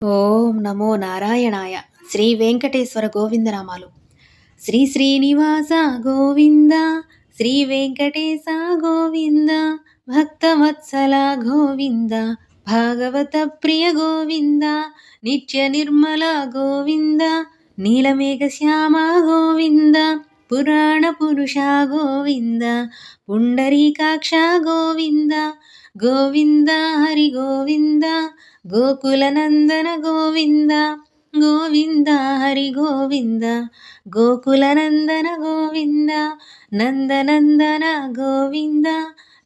ఓం నమో నారాయణాయ. శ్రీ వెంకటేశ్వర గోవిందనామాలు. శ్రీ శ్రీనివాస గోవింద, శ్రీ వెంకటేశ గోవింద, భక్తవత్సల గోవింద, భాగవత ప్రియ గోవింద, నిత్య నిర్మల గోవింద, నీలమేఘ శ్యామ గోవింద, పురాణ పురుష గోవింద, పుండరీకాక్ష గోవింద, గోవింద హరి గోవింద, గోకుల నందన గోవింద, గోవింద హరి గోవింద, గోకుల నందన గోవింద, నందనందన గోవింద,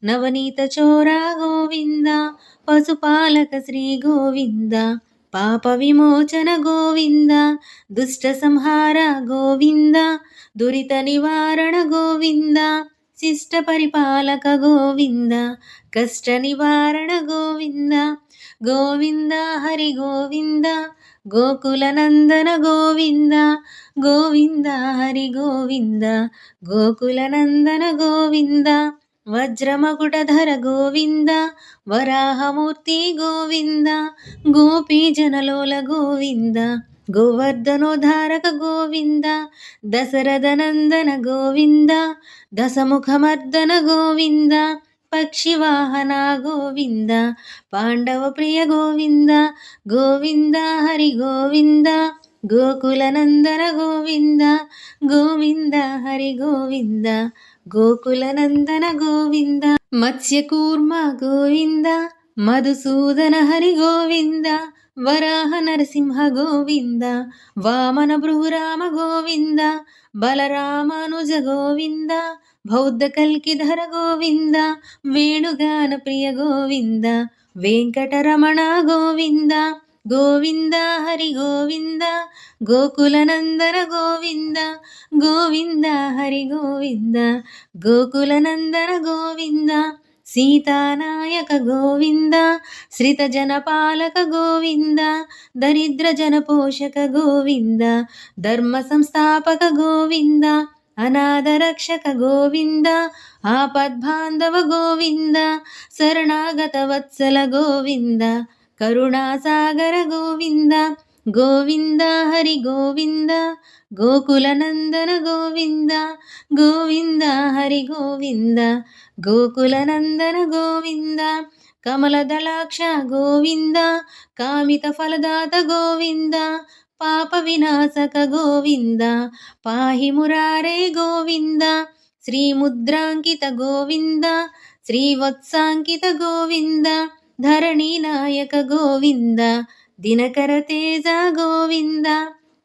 నవనీత చోర గోవింద, పశుపాలక శ్రీ గోవింద, పాప విమోచన గోవింద, దుష్ట సంహార గోవింద, దురిత నివారణ గోవింద, శిష్ట పరిపాలక గోవింద, కష్ట నివారణ గోవింద, గోవింద హరి గోవింద, గోకుల నందన గోవింద, గోవింద హరి గోవింద, గోకుల నందన గోవింద, వజ్రమకుటధర గోవింద, వరాహమూర్తి గోవింద, గోపీ జనలోల గోవింద, గోవర్ధనోద్ధారక గోవింద, దశరథ నందన గోవింద, దశముఖమర్దన గోవింద, పక్షివాహన గోవింద, పాండవ ప్రియ గోవింద, గోవింద హరి గోవింద, గోకుల నందన గోవింద, గోవింద హరి గోవింద, గోకుల నందన గోవింద, మత్స్యకూర్మ గోవింద, మధుసూదన హరి గోవింద, వరాహ నరసింహ గోవింద, వామన భృగురామ గోవింద, బలరామానుజ గోవింద, బౌద్ధ కల్కిధర గోవింద, వేణుగాన ప్రియ గోవింద, వెంకటరమణ గోవింద, గోవింద హరి గోవింద, గోకుల నందన గోవింద, గోవింద హరి గోవింద, గోకుల నందన గోవింద, సీతానాయక గోవింద, శ్రిత జనపాలక గోవింద, దరిద్ర జన పోషక గోవింద, ధర్మ సంస్థాపక గోవింద, అనాథ రక్షక గోవింద, ఆపద్బాంధవ గోవింద, శరణాగత వత్సల గోవింద, కరుణాసాగర గోవింద, గోవింద హరి గోవింద, గోకుల నందన గోవింద, గోవింద హరి గోవింద, గోకుల నందన గోవింద, కమలదళాక్ష గోవింద, కామిత ఫలదాత గోవింద, పాప వినాశక గోవింద, పాహి మురారే గోవింద, శ్రీముద్రాంకిత గోవింద, శ్రీవత్సాంకిత గోవింద, ధరణి నాయక గోవింద, దినకర తేజ గోవింద,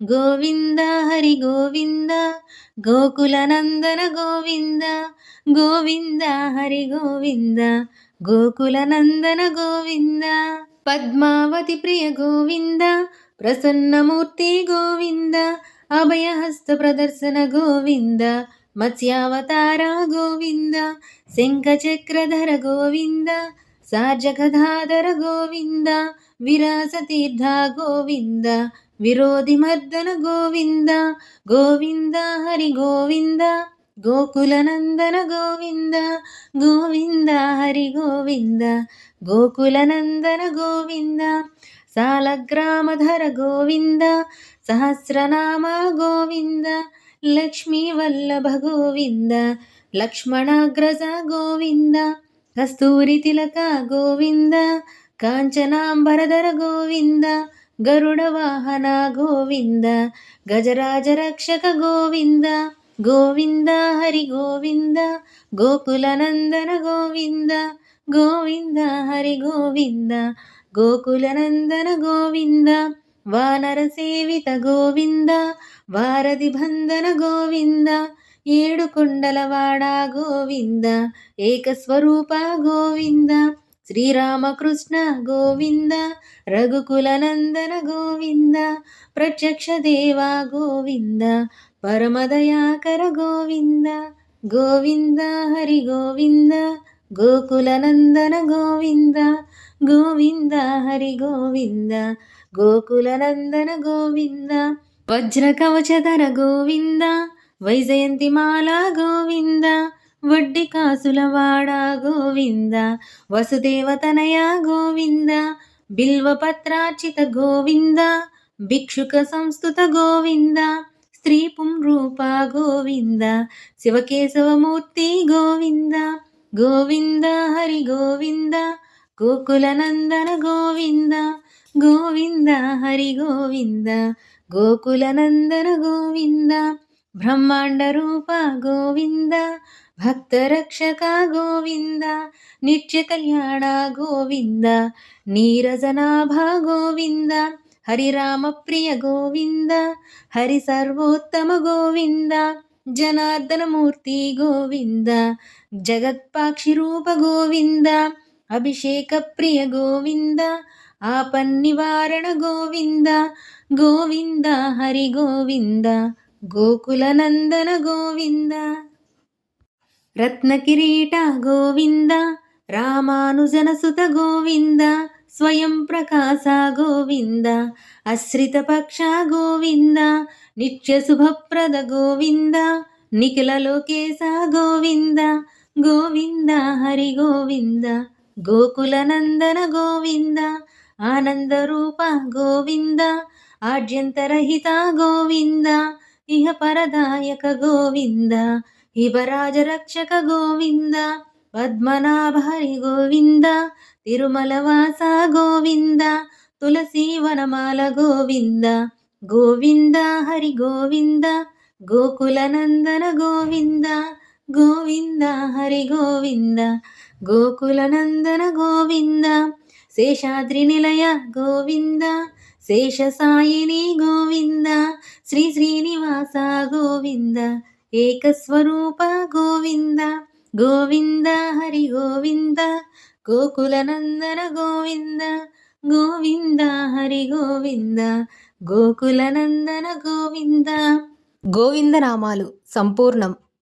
గోవింద హరి గోవింద, గోకుల నందన గోవింద, గోవింద హరి గోవింద, గోకుల నందన గోవింద, పద్మావతి ప్రియ గోవింద, ప్రసన్నమూర్తి గోవింద, అభయహస్త ప్రదర్శన గోవింద, మత్స్యావతార గోవింద, శంఖచక్రధర గోవింద, సార్జగధాధర గోవింద, విరాస తీర్థ గోవింద, విరోధి మర్దన గోవింద, గోవింద హరి గోవింద, గోకుల నందన గోవింద, గోవింద హరి గోవింద, గోకుల నందన గోవింద, సాలగ్రామధర గోవింద, సహస్రనామ గోవింద, లక్ష్మీ వల్లభ గోవింద, లక్ష్మణాగ్రజ గోవింద, కస్తూరి తిలక గోవింద, కాంచనాంబరధర గోవింద, గరుడ వాహన గోవింద, గజరాజ రక్షక గోవింద, గోవింద హరి గోవింద, గోకుల నందన గోవింద, గోవింద హరి గోవింద, గోకుల నందన గోవింద, వానర సేవిత గోవింద, వారధి బంధన గోవింద, ఏడు కొండలవాడ గోవింద, ఏకస్వరూప గోవింద, శ్రీరామకృష్ణ గోవింద, రఘుకుల నందన గోవింద, ప్రత్యక్ష దేవ గోవింద, పరమదయాకర గోవింద, గోవింద హరి గోవింద, గోకుల నందన గోవింద, గోవింద హరి గోవింద, గోకుల నందన గోవింద, వజ్ర కవచధర గోవింద, వైజయంతిమాల గోవింద, వడ్డి కాసులవాడ గోవింద, వసుదేవతనయ గోవింద, బిల్వపత్రార్చిత గోవింద భిక్షుక సంస్థుత గోవింద స్త్రీ పుంరూప గోవింద శివకేశవమూర్తి గోవింద గోవింద హరి గోవింద గోకులనందన గోవింద గోవింద హరి గోవింద గోకులనందన గోవింద బ్రహ్మాండ రూప గోవింద భక్తరక్షక గోవింద నిత్య కళ్యాణ గోవింద నీరజనాభ గోవింద హరిరామ ప్రియ గోవింద హరి సర్వోత్తమ గోవింద జనార్దనమూర్తి గోవింద జగత్పాక్షి రూప గోవింద అభిషేక ప్రియ గోవింద ఆపన్నివారణ గోవింద గోవింద హరి గోవింద గోకులనందన గోవింద రత్నకిరీట గోవింద రామానుజనసుత గోవింద స్వయం ప్రకాశ గోవింద అశ్రితపక్ష గోవింద నిత్య శుభప్రద గోవింద నిఖిల లోకేశ గోవింద గోవింద హరి గోవింద గోకులనందన గోవింద ఆనందరూప గోవింద ఆద్యంతరహిత గోవింద ఇహ పరదాయక గోవింద హిమరాజరక్షక గోవింద పద్మనాభ హరి గోవింద తిరుమలవాస గోవింద తులసీవనమాల గోవింద గోవింద హరి గోవింద గోకులనందన గోవింద గోవింద హరి గోవింద గోకులనందన గోవింద శేషాద్రి నిలయ గోవింద శేషసాయిని గోవింద శ్రీ శ్రీనివాస గోవింద ఏకస్వరూప గోవింద గోవింద హరి గోవింద గోకులనందన గోవింద గోవింద హరి గోవింద గోకులనందన గోవింద. గోవిందనామాలు సంపూర్ణం.